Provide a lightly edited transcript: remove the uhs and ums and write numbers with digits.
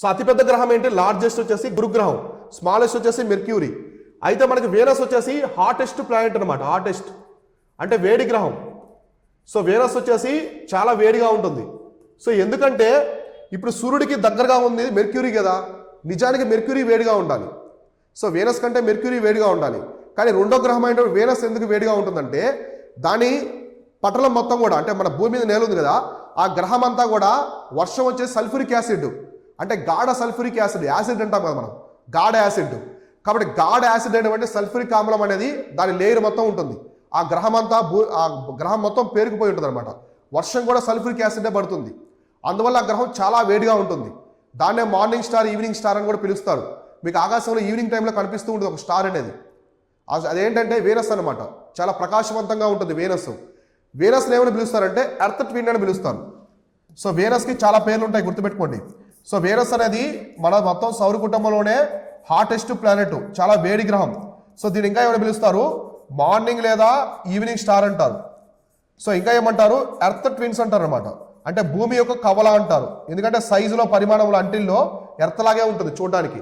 So అతిపెద్ద గ్రహం ఏంటి? లార్జెస్ట్ వచ్చేసి గురుగ్రహం, స్మాలెస్ట్ వచ్చేసి మెర్క్యూరీ. అయితే మనకి వీనస్ వచ్చేసి హాటెస్ట్ ప్లానెట్ అనమాట. హాటెస్ట్ అంటే వేడి గ్రహం. సో వీనస్ వచ్చేసి చాలా వేడిగా ఉంటుంది. సో ఎందుకంటే ఇప్పుడు సూర్యుడికి దగ్గరగా ఉంది మెర్క్యూరీ కదా, నిజానికి మెర్క్యూరీ వేడిగా ఉండాలి. సో వీనస్ కంటే మెర్క్యూరీ వేడిగా ఉండాలి. కానీ రెండో గ్రహం అయిన వీనస్ ఎందుకు వేడిగా ఉంటుందంటే దాని పటలం మొత్తం కూడా, అంటే మన భూమి మీద నేల ఉంది కదా, ఆ గ్రహం అంతా కూడా వర్షం వచ్చేసి సల్ఫ్యూరిక్ యాసిడ్, అంటే గాఢ సల్ఫ్యూరిక్ యాసిడ్, యాసిడ్ అంటాం కదా మనం, గాఢ యాసిడ్. కాబట్టి గాఢ యాసిడ్ అనేటువంటి సల్ఫ్యూరిక్ ఆమ్లం అనేది దాని లేయర్ మొత్తం ఉంటుంది. ఆ గ్రహం అంతా ఆ గ్రహం మొత్తం పేరుకుపోయి ఉంటుంది అనమాట. వర్షం కూడా సల్ఫ్యూరిక్ యాసిడే పడుతుంది. అందువల్ల ఆ గ్రహం చాలా వేడిగా ఉంటుంది. దాన్నే మార్నింగ్ స్టార్, ఈవినింగ్ స్టార్ అని కూడా పిలుస్తారు. మీకు ఆకాశంలో ఈవినింగ్ టైంలో కనిపిస్తూ ఉంటుంది ఒక స్టార్ అనేది. అదేంటంటే వీనస్ అనమాట. చాలా ప్రకాశవంతంగా ఉంటుంది వీనస్. వీనస్ని ఏమని పిలుస్తారంటే ఎర్త్ ట్విన్ అని పిలుస్తారు. సో వీనస్కి చాలా పేర్లు ఉంటాయి, గుర్తుపెట్టుకోండి. సో వీనస్ అనేది మన మొత్తం సౌర కుటుంబంలోనే హాటెస్ట్ ప్లానెట్, చాలా వేడి గ్రహం. సో దీన్ని ఇంకా ఏమైనా పిలుస్తారు? మార్నింగ్ లేదా ఈవినింగ్ స్టార్ అంటారు. సో ఇంకా ఏమంటారు? ఎర్త్ ట్విన్స్ అంటారు అనమాట. అంటే భూమి యొక్క కవల అంటారు. ఎందుకంటే సైజులో, పరిమాణంలో, అంటిల్లో ఎర్త్ లాగే ఉంటుంది చూడడానికి.